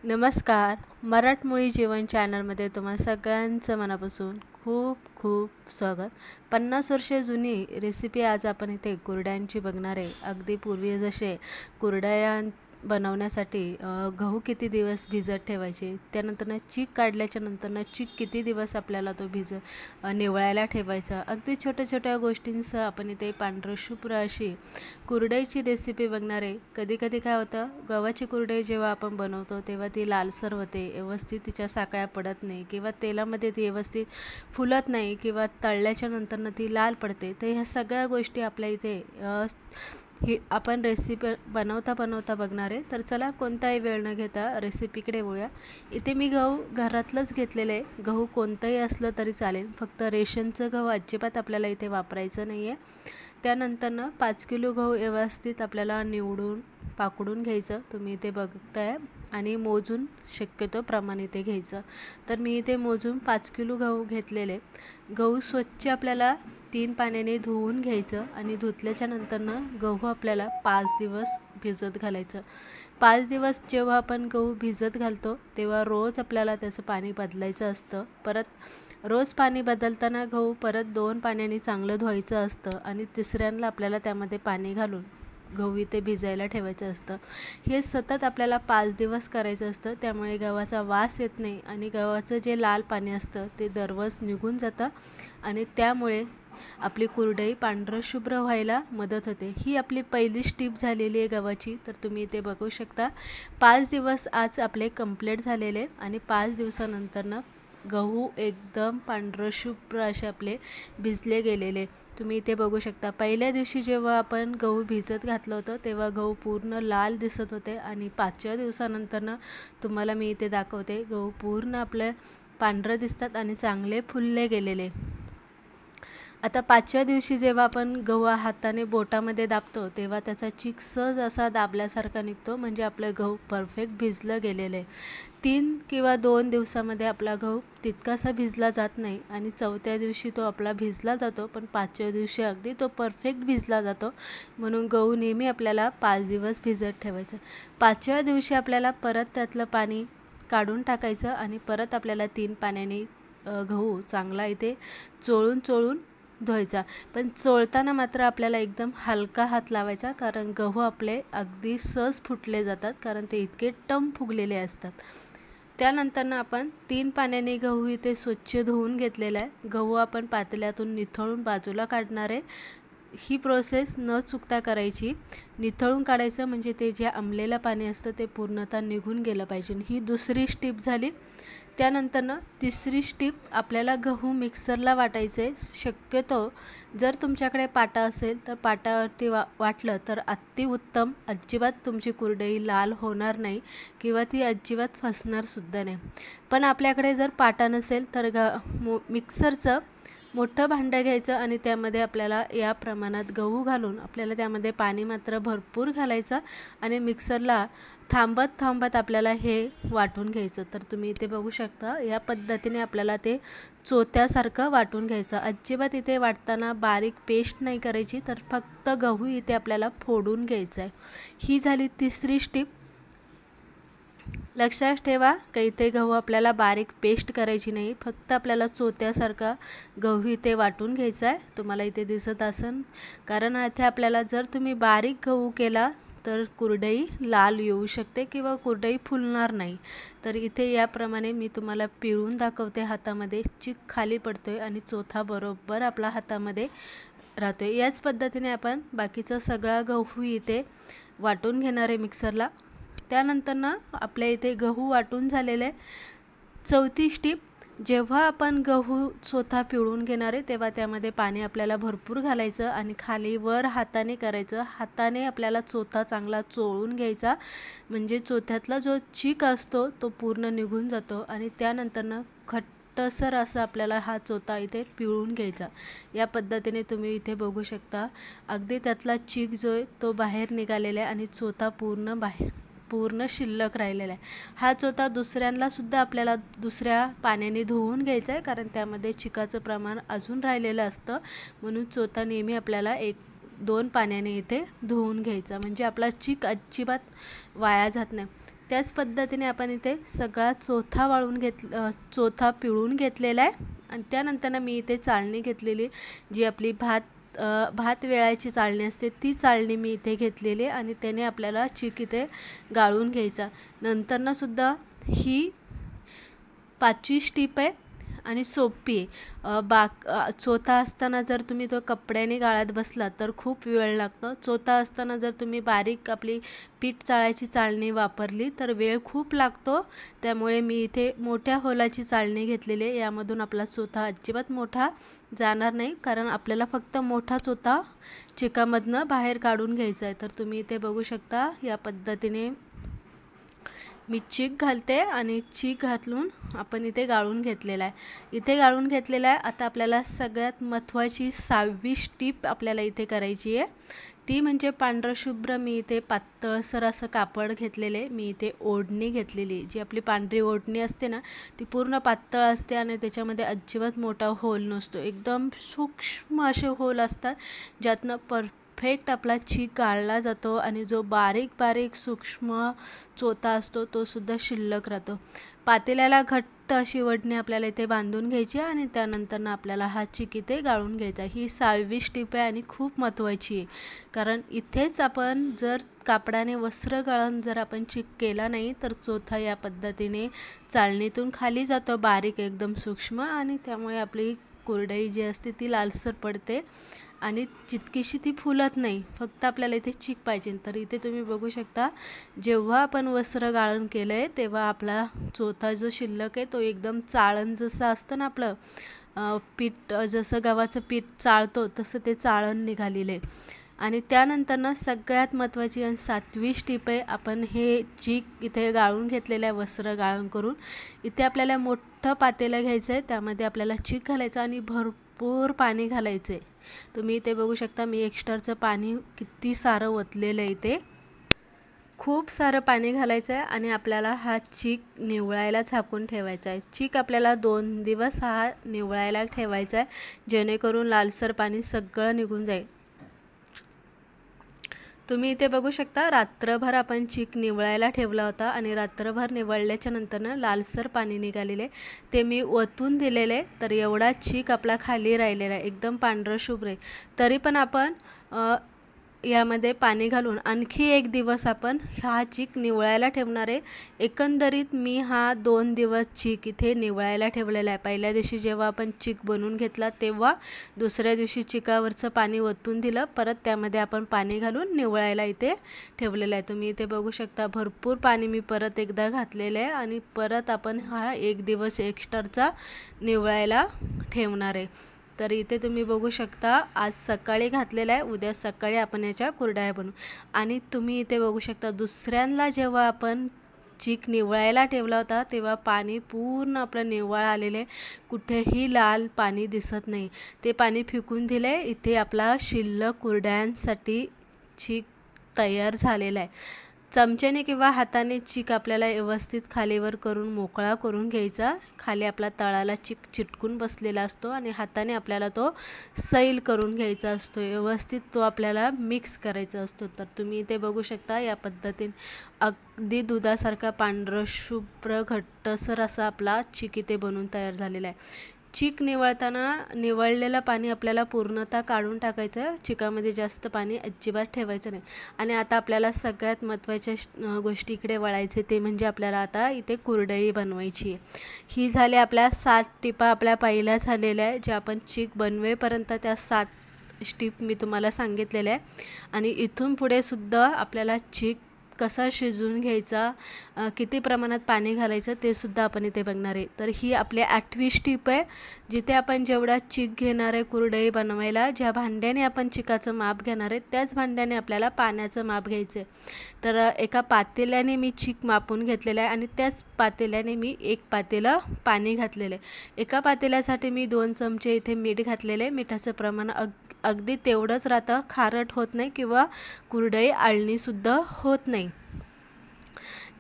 नमस्कार. मराठमोळी जीवन चॅनलमध्ये तुम्हा सगळ्यांचं मनापासून खूप खूप स्वागत. 50 वर्षे जुनी रेसिपी आज आपण इथे कुरड्यांची बघणार आहे. अगदी पूर्वी जसे कुरडया बनवण्यासाठी गहू किती दिवस भिजत ठेवायचे, त्यानंतर चीक काढल्याच्या नंतर चीक किती दिवस आपल्याला तो निवळायला ठेवायचा. अगदी छोट्या छोट्या गोष्टींसह आपण इथे पांढरशुभ्र अशी कुरडईची रेसिपी बघणार आहे. कधी कधी काय होतं, गव्हाची कुरडई जेव्हा आपण बनवतो तेव्हा ती लालसर होते, व्यवस्थित तिच्या साकळ्या पडत नाही किंवा तेलामध्ये ती व्यवस्थित फुलत नाही किंवा तळल्याच्या नंतर ती लाल पडते. तर ह्या सगळ्या गोष्टी आपल्या इथे ही आपण रेसिपी बनवता बनवता बघणार आहे. तर चला कोणताही वेळ न घेता रेसिपीकडे वळूया. इथे मी गहू घरातलंच घेतलेलं आहे. गहू कोणतंही असलं तरी चालेल, फक्त रेशनचं गहू अजिबात आपल्याला इथे वापरायचं नाही आहे. त्यानंतर 5 किलो गहू व्यवस्थित आपल्याला निवडून पाकडून घ्यायचं. तुम्ही इथे बघताय आणि मोजून शक्यतो प्रमाण इथे घ्यायचं. तर मी इथे मोजून 5 किलो गहू घेतलेले. गहू स्वच्छ आपल्याला 3 पाण्याने धुवून घ्यायचं आणि धुतल्याच्या नंतरनं गहू आपल्याला 5 दिवस भिजत घालायचं. 5 दिवस जेव्हा आपण गहू भिजत घालतो तेव्हा रोज आपल्याला त्याचं पाणी बदलायचं असतं. परत रोज पाणी बदलताना गहू परत 2 पाण्याने चांगलं धुवायचं असतं आणि तिसऱ्यांदा आपल्याला त्यामध्ये पाणी घालून गहू इथे भिजायला ठेवायचं असतं. हे सतत आपल्याला 5 दिवस करायचं असतं. त्यामुळे गव्हाचा वास येत नाही आणि गव्हाचं जे लाल पाणी असतं ते दररोज निघून जातं आणि त्यामुळे आपली कुरडई पांढरशुभ्र व्हायला मदत होते. ही आपली पहिली स्टेप झालेली आहे गव्हाची. तर तुम्ही इथे बघू शकता 5 दिवस आज आपले कंप्लीट झालेले आणि 5 दिवसानंतरनं गहू एकदम पांढरशुभ्र असे आपले भिजले गेलेले तुम्ही इथे बघू शकता. पहिल्या दिवशी जेव्हा आपण गहू भिजत घातलं होतं तेव्हा गहू पूर्ण लाल दिसत होते आणि 5व्या दिवसानंतरनं तुम्हाला मी इथे दाखवते, गहू पूर्ण आपले पांढरं दिसतात आणि चांगले फुलले गेलेले. आता 5व्या दिवशी जेव्हा आपण गहू हाताने बोटामध्ये दाबतो तेव्हा त्याचा चीक सहज असा दाबल्यासारखा निघतो, म्हणजे आपलं गहू परफेक्ट भिजलं गेलेलं आहे. 3 किंवा 2 दिवसामध्ये आपला गहू तितकासा भिजला जात नाही आणि 4थ्या दिवशी तो आपला भिजला जातो, पण 5व्या दिवशी अगदी तो परफेक्ट भिजला जातो. म्हणून गहू नेहमी आपल्याला 5 दिवस भिजत ठेवायचं. 5व्या दिवशी आपल्याला परत त्यातलं पाणी काढून टाकायचं आणि परत आपल्याला 3 पाण्याने गहू चांगला इथे चोळून चोळून धुवायचा. पण चोळताना मात्र आपल्याला एकदम हलका हात लावायचा, कारण गहू आपले अगदी सहज फुटले जातात, कारण ते इतके टम फुगलेले असतात. त्यानंतर आपण 3 पाण्याने गहू इथे स्वच्छ धुवून घेतलेला आहे. गहू आपण पातेल्यातून निथळून बाजूला काढणार आहे. ही प्रोसेस न चुकता करायची. निथळून काढायचं म्हणजे ते जे आंबलेलं पाणी असतं ते पूर्णतः निघून गेलं पाहिजे. ही दुसरी स्टेप झाली. त्यानंतर तिसरी स्टेप आपल्याला गहू मिक्सरला वाटायचे. शक्यतो जर तुमच्याकडे पाटा असेल तर पाटावरती वाटलं तर अतिउत्तम. अजिबात तुमची कुरडई लाल होणार नाही किंवा ती अजिबात फसणार सुद्धा नाही. पण आपल्याकडे जर पाटा नसेल तर मिक्सरचं मोठं भांडं घ्यायचं आणि त्यामध्ये आपल्याला या प्रमाणात गहू घालून आपल्याला त्यामध्ये पाणी मात्र भरपूर घालायचं आणि मिक्सरला थांबत थांबत आपल्याला हे वाटून घ्यायचं. तर तुम्ही इथे बघू शकता या पद्धतीने आपल्याला ते चोत्यासारखं वाटून घ्यायचं. अजिबात इथे वाटताना बारीक पेस्ट नाही करायची, तर फक्त गहू इथे आपल्याला फोडून घ्यायचा आहे. ही झाली तिसरी स्टेप. लक्षात ठेवा की इथे गहू आपल्याला बारीक पेस्ट करायची नाही, फक्त आपल्याला चोत्यासारखा गहू इथे वाटून घ्यायचा आहे. तुम्हाला इथे दिसत असेल, कारण इथे आपल्याला जर तुम्ही बारीक गहू केला तर कुरडई लाल येऊ शकते किंवा कुरडई फुलणार नाही. तर इथे याप्रमाणे मी तुम्हाला पिळून दाखवते. हातामध्ये चीक खाली पडतोय आणि चोथा बरोबर आपला हातामध्ये राहतोय. याच पद्धतीने आपण बाकीचा सगळा गहू इथे वाटून घेणार आहे मिक्सरला. त्यानंतर आपल्या इथे गहू वाटून झालेले आहे. चौथी स्टेप, जेव्हा आपण गहू चोथा पिळून घेणार आहे तेव्हा त्यामध्ये पाणी आपल्याला भरपूर घालायचं आणि खाली वर हाताने करायचं. हाताने आपल्याला चोथा चांगला चोळून घ्यायचा, म्हणजे चोथ्यातला जो चीक असतो तो पूर्ण निघून जातो आणि त्यानंतर घट्टसर असं आपल्याला हा चोथा इथे पिळून घ्यायचा. या पद्धतीने तुम्ही इथे बघू शकता अगदी त्यातला चीक जो आहे तो बाहेर निघालेला आहे आणि चोथा पूर्ण शिल्लक राहिलेला आहे. हा चोथा दुसऱ्यांदा सुद्धा आपल्याला दुसऱ्या पाण्याने धुवून घ्यायचा आहे, कारण त्यामध्ये चिकाचं प्रमाण अजून राहिलेलं असतं. म्हणून चोथा नेहमी आपल्याला 1-2 पाण्याने इथे धुवून घ्यायचा, म्हणजे आपला चीक अजिबात वाया जात नाही. त्याच पद्धतीने आपण इथे सगळा चोथा पिळून घेतलेला आहे आणि त्यानंतर मी इथे चाळणी घेतलेली, जी आपली भात वेळायची चाळणी असते ती चाळणी मी इथे घेतलेली आणि त्याने आपल्याला चीक इथे गाळून घ्यायचा. नंतर सुद्धा ही 5वी स्टेप आहे आणि सोपी आहे. चोथा असताना जर तुम्ही तो कपड्याने गाळत बसला तर खूप वेळ लागतो. चोथा असताना जर तुम्ही बारीक आपली पीठ चाळायची चाळणी वापरली तर वेळ खूप लागतो. त्यामुळे मी इथे मोठ्या होलाची चाळणी घेतलेली आहे. यामधून आपला चोथा अजिबात मोठा जाणार नाही, कारण आपल्याला फक्त मोठा चोथा चिकामधनं बाहेर काढून घ्यायचा आहे. तर तुम्ही इथे बघू शकता या पद्धतीने मी चीक घालते आणि चीक घालून आपण इथे गाळून घेतलेला आहे. इथे गाळून घेतलेला आहे. आता आपल्याला सगळ्यात महत्त्वाची 6वी स्टेप आपल्याला इथे करायची आहे. ती म्हणजे पांढरं शुभ्र मी इथे पातळसर असं कापड घेतलेले. मी इथे ओढणी घेतलेली, जी आपली पांढरी ओढणी असते ना ती पूर्ण पातळ असते आणि त्याच्यामध्ये अजिबात मोठा होल नसतो. एकदम सूक्ष्म असे होल असतात, ज्यातनं परफेक्ट आपला चीक गाळला जातो आणि जो बारीक बारीक सूक्ष्म चोथा असतो तो सुद्धा शिल्लक राहतो. पातेल्याला घट्ट अशी ओढणी आपल्याला इथे बांधून घ्यायची आणि त्यानंतर आपल्याला हा चीक इथे गाळून घ्यायचा. ही 6वी स्टेप आहे आणि खूप महत्त्वाची आहे, कारण इथेच आपण जर कापडाने वस्त्र गाळून जर आपण चीक केला नाही तर चोथा या पद्धतीने चाळणीतून खाली जातो, बारीक एकदम सूक्ष्म, आणि त्यामुळे आपली कुरडई जी असते ती लालसर पडते आणि जितकीशी ती फुलत नाही. फक्त आपल्याला इथे चीक पाहिजे. तर इथे तुम्ही बघू शकता, जेव्हा आपण वस्त्र गाळण केलंय तेव्हा आपला चोथा जो शिल्लक आहे तो एकदम चाळण जसं असतं ना आपलं पीठ, जसं गव्हाचं पीठ चाळतो तसं ते चाळण निघालेलं आहे. आणि त्यानंतर सगळ्यात महत्त्वाची आणि 7वी स्टेप आहे. आपण हे चीक इथे गाळून घेतलेलं आहे वस्त्र गाळण करून. इथे आपल्याला मोठं पातेलं घ्यायचं आहे, त्यामध्ये आपल्याला चीक घालायचं आणि भरपूर पाणी घालायचं आहे. तुम्ही इथे बघू शकता मी एक्स्ट्राचं पाणी किती सारं ओतलेलं आहे. इथे खूप सारं पाणी घालायचं आहे आणि आपल्याला हा चीक निवळायला झाकून ठेवायचा आहे. चीक आपल्याला 2 दिवस हा निवळायला ठेवायचा आहे, जेणेकरून लालसर पाणी सगळं निघून जाईल. तुम्ही इथे बघू शकता रात्रभर आपण चीक निवळायला ठेवला होता आणि रात्रभर निवळल्याच्या नंतर लालसर पाणी निघालेले ते मी ओतून दिलेले. तर एवढा चीक आपला खाली राहिलेला आहे, एकदम पांढरं शुभ्र आहे. तरी पण आपण यामध्ये पाणी घालून आणखी 1 दिवस आपण हा चीक निवळायला ठेवणार आहे. एकंदरीत मी हा 2 दिवस चीक इथे निवळायला ठेवलेला आहे. पहिल्या दिवशी जेव्हा आपण चीक बनवून घेतला तेव्हा, दुसऱ्या दिवशी चिकावरचं पाणी ओतून दिलं, परत त्यामध्ये आपण पाणी घालून निवळायला इथे ठेवलेलं आहे. तुम्ही इथे बघू शकता भरपूर पाणी मी परत एकदा घातलेलं आहे आणि परत आपण हा 1 दिवस एक्स्ट्राचा निवळायला ठेवणार आहे. तर इथे तुम्ही बघू शकता आज सकाळी घातलेलं आहे, उद्या सकाळी आपण याच्या कुरडया बनवू. आणि तुम्ही इथे बघू शकता दुसऱ्यांदा जेव्हा आपण चीक निवळायला ठेवला होता तेव्हा पाणी पूर्ण आपलं निव्वळ आलेलं आहे, कुठेही लाल पाणी दिसत नाही. ते पाणी फेकून दिले. इथे आपला शिल्लक कुरड्यांसाठी चीक तयार झालेला आहे. चमच्याने किंवा हाताने चीक आपल्याला व्यवस्थित खालीवर करून मोकळा करून घ्यायचा. खाली आपला तळाला चीक चिटकून बसलेला असतो आणि हाताने आपल्याला तो सैल करून घ्यायचा असतो, व्यवस्थित तो आपल्याला मिक्स करायचा असतो. तर तुम्ही इथे बघू शकता या पद्धतीने अगदी दुधासारखा पांढरं शुभ्र घट्टसर असा आपला चीक इथे बनून तयार झालेला आहे. चीक निवळताना निवळलेलं पाणी आपल्याला पूर्णतः काढून टाकायचं आहे. चिकामध्ये जास्त पाणी अजिबात ठेवायचं नाही. आणि आता आपल्याला सगळ्यात महत्त्वाच्या गोष्टी इकडे वळायचे, ते म्हणजे आपल्याला आता इथे कुरडई बनवायची आहे. ही झाली आपल्या 7 टिपा आपल्या पहिल्या झालेल्या आहे, ज्या आपण चीक बनवेपर्यंत त्या 7 स्टेप मी तुम्हाला सांगितलेल्या आहे. आणि इथून पुढे सुद्धा आपल्याला चीक कसा शिजवून घ्यायचा, किती प्रमाणात पाणी घालायचं ते सुद्धा आपण इथे बघणार आहे. तर ही आपली 8वी स्टेप आहे, जिथे आपण जेवढा चीक घेणार आहे कुरडई बनवायला, ज्या भांड्याने आपण चिकाचं माप घेणार आहे त्याच भांड्याने आपल्याला पाण्याचं माप घ्यायचं आहे. तर एका पातेल्याने मी चीक मापून घेतलेलं आहे आणि त्याच पातेल्याने मी 1 पातेलं पाणी घातलेलं आहे. एका पातेल्यासाठी मी 2 चमचे इथे मीठ घातलेले आहे. मिठाचं प्रमाण अगदी तेवढंच राहतं, खारट होत नाही किंवा कुरडई आळणी सुद्धा होत नाही.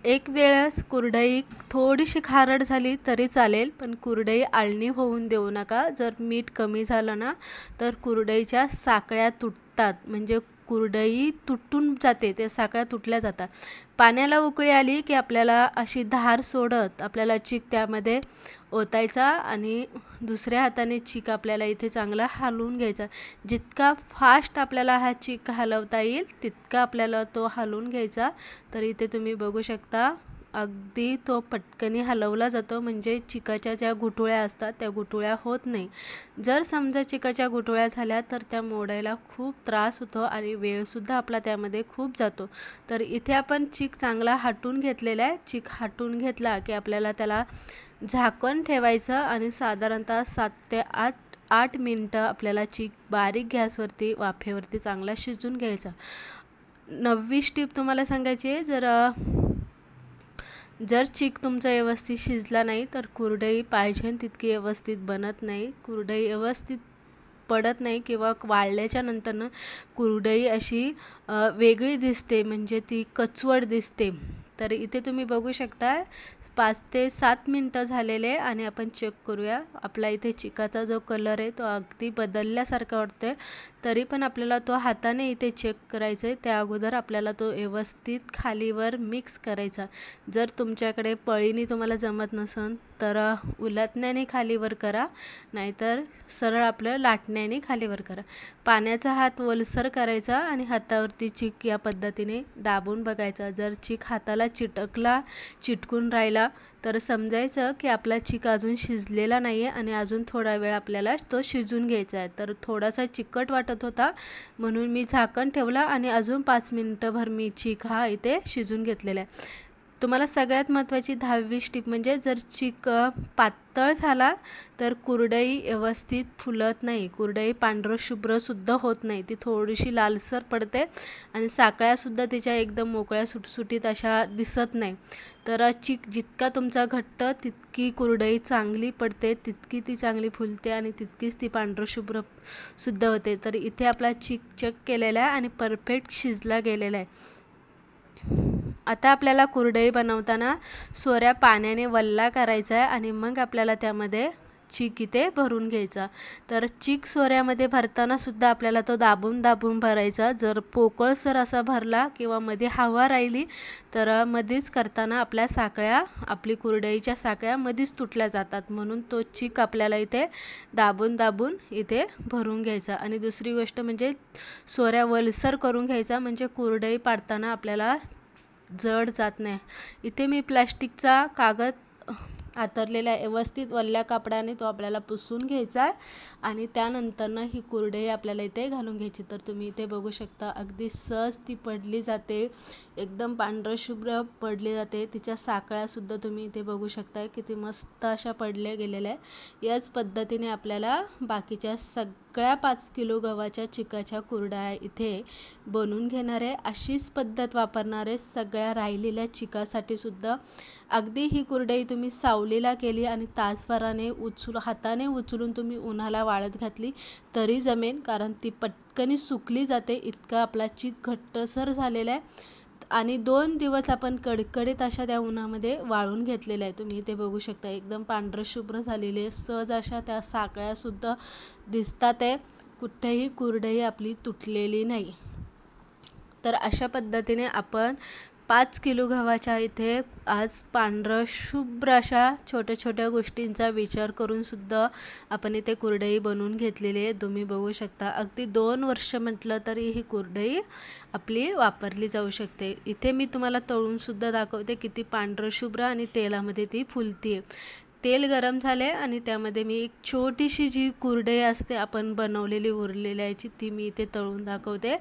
एक वेळेस कुरडई थोडीशी खारट झाली तरी चालेल, पण कुरडई आळणी होऊन देऊ नका. जर मीठ कमी झालं ना तर कुरडईच्या साकळ्या तुटतात, म्हणजे कुरडई तुटून जाते, ते साकळ्या तुटल्या जातात. पाण्याला उकळी आली की आपल्याला अशी धार सोडत आपल्याला चीक त्यामध्ये ओतायचा आणि दुसऱ्या हाताने चीक आपल्याला इथे चांगला हलवून घ्यायचा. जितका फास्ट आपल्याला हा चीक हलवता येईल तितका आपल्याला तो हलवून घ्यायचा. तर इथे तुम्ही बघू शकता अगदी तो पटकनी हलवला जातो, म्हणजे चिकाच्या ज्या गुठळ्या असतात त्या गुठळ्या होत नाही. जर समजा चिकाच्या गुठळ्या झाल्या तर त्या मोडायला खूप त्रास होतो आणि वेळसुद्धा आपला त्यामध्ये खूप जातो. तर इथे आपण चीक चांगला हटून घेतलेला आहे. चीक हटून घेतला की आपल्याला त्याला झाकण ठेवायचं आणि साधारणतः 7 ते 8 मिनिटं आपल्याला चीक बारीक गॅसवरती वाफेवरती चांगला शिजून घ्यायचा. 9वी टिप तुम्हाला सांगायची आहे, जर चीक तुमचा व्यवस्थित शिजला नाही तर कुरडई पाहिजे तितकी व्यवस्थित बनत नाही, कुरडई व्यवस्थित पडत नाही किंवा वाळल्याच्या नंतरनं कुरडई अशी वेगळी दिसते, म्हणजे ती कचवट दिसते. तर इथे तुम्ही बघू शकता 5 ते 7 मिनिटं झालेले आणि आपण चेक करूया. आपला इथे चिकाचा जो कलर आहे तो अगदी बदलल्यासारखा वाटतोय. तरी पण आपल्याला तो हाताने इथे चेक करायचा आहे. त्या अगोदर आपल्याला तो व्यवस्थित खालीवर मिक्स करायचा. जर तुमच्याकडे पळीने तुम्हाला जमत नसेल तर उलटण्याने खालीवर करा, नाहीतर सरळ आपलं लाटण्याने खालीवर करा. पाण्याचा हात ओलसर करायचा आणि हातावरती चीक या पद्धतीने दाबून बघायचा. जर चीक हाताला चिटकून राहिला तर समजायचं की आपला चीक अजून शिजलेला नाही आहे आणि अजून थोडा वेळ आपल्याला तो शिजून घ्यायचा आहे. तर थोडासा चिकट वाटत होता म्हणून मी झाकण ठेवला आणि अजून 5 मिनिटंभर मी चीक हा इथे शिजून घेतलेला आहे. तुम्हाला सगळ्यात महत्त्वाची 10वी टिप म्हणजे जर चीक पातळ झाला तर कुरडई व्यवस्थित फुलत नाही, कुरडई पांढरशुभ्र सुद्धा होत नाही, ती थोडीशी लालसर पडते आणि साकळ्या सुद्धा तिच्या एकदम मोकळ्या सुटसुटीत अशा दिसत नाही. तर चीक जितका तुमचा घट्ट तितकी कुरडई चांगली पडते, तितकी ती चांगली फुलते आणि तितकीच ती पांढरशुभ्र सुद्धा होते. तर इथे आपला चीक चेक केलेला आहे आणि परफेक्ट शिजला गेलेला आहे. आता आपल्याला कुरडई बनवताना सोऱ्या पाण्याने वल्ला करायचा आहे आणि मग आपल्याला त्यामध्ये चीक इथे भरून घ्यायचा. तर चीक सोऱ्यामध्ये भरताना सुद्धा आपल्याला तो दाबून दाबून भरायचा. जर पोकळसर असा भरला किंवा मध्ये हवा राहिली तर मध्येच करताना आपली कुरडईच्या साकळ्या मध्येच तुटल्या जातात, म्हणून तो चीक आपल्याला इथे दाबून दाबून इथे भरून घ्यायचा. आणि दुसरी गोष्ट म्हणजे सोऱ्या वलसर करून घ्यायचा, म्हणजे कुरडई पाडताना आपल्याला जड जात नाही. इथे मी प्लास्टिकचा कागद हातरलेला व्यवस्थित वल्ल्या कापडाने तो आपल्याला पुसून घ्यायचा आहे आणि त्यानंतरनं ही कुरडई आपल्याला इथे घालून घ्यायची. तर तुम्ही इथे बघू शकता अगदी सहज ती पडली जाते, एकदम पांढरशुभ्र पडली जाते. तिच्या साकळ्या सुद्धा तुम्ही इथे बघू शकता किती मस्त अशा पडल्या गेलेल्या आहे. याच पद्धतीने आपल्याला बाकीच्या सगळ्या 5 किलो गव्हाच्या चिकाच्या कुरडया इथे बनवून घेणार आहे. अशीच पद्धत वापरणार आहे सगळ्या राहिलेल्या चिकासाठी सुद्धा. अगदी ही कुरडई तुम्ही सावलीला केली आणि तासभराने हाताने उचलून तुम्ही उन्हाला वाळत घातली तरी जमेल, कारण ती पटकनी सुकली जाते. इतका आपला चीक घट्टसर झालेला आहे आणि 2 दिवस आपण कडकडीत अशा त्या उन्हामध्ये वाळून घेतलेल्या आहे. तुम्ही इथे बघू शकता एकदम पांढरशुभ्र झालेली आहे, सहज अशा त्या साकळ्या सुद्धा दिसतात आहे, कुठेही कुरडई आपली तुटलेली नाही. तर अशा पद्धतीने आपण 5 किलो गव्हाच्या इथे आज पांढरशुभ्र अशा छोट्या छोट्या गोष्टींचा विचार करून सुद्धा आपण इथे कुरडई बनवून घेतलेली आहे. तुम्ही बघू शकता अगदी 2 वर्ष म्हटलं तरी ही कुरडई आपली वापरली जाऊ शकते. इथे मी तुम्हाला तळून सुद्धा दाखवते किती पांढरशुभ्र आणि तेलामध्ये ती फुलते. तेल गरम झाले आणि त्यामध्ये मी एक छोटीशी जी कुरडई असते आपण बनवलेली उरलेल्याची ती मी इथे तळून दाखवते.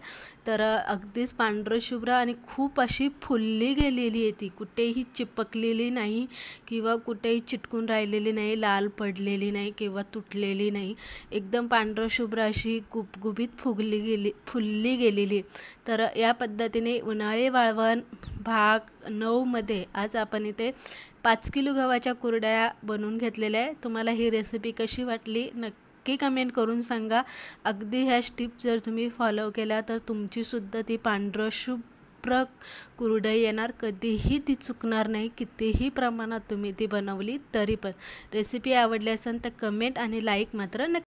तर अगदीच पांढरशुभ्र आणि खूप अशी फुलली गेलेली आहे, ती कुठेही चिपकलेली नाही किंवा कुठेही चिटकून राहिलेली नाही, लाल पडलेली नाही किंवा तुटलेली नाही, एकदम पांढरशुभ्र अशी गुबगुबीत फुलली गेलेली. तर या पद्धतीने उन्हाळी वाळवण भाग 9 मध्ये आज आपण इथे 5 किलो गव्हाच्या कुरडया बनवून घेतलेल्या आहे. तुम्हाला ही रेसिपी कशी वाटली नक्की कमेंट करून सांगा. अगदी ह्या टिप्स जर तुम्ही फॉलो केल्या तर तुमची सुद्धा ती पांढरशुभ्र कुरडई येणार, कधीही ती चुकणार नाही, कितीही प्रमाणात तुम्ही ती बनवली तरी पण. रेसिपी आवडली असेल तर कमेंट आणि लाईक मात्र नक्की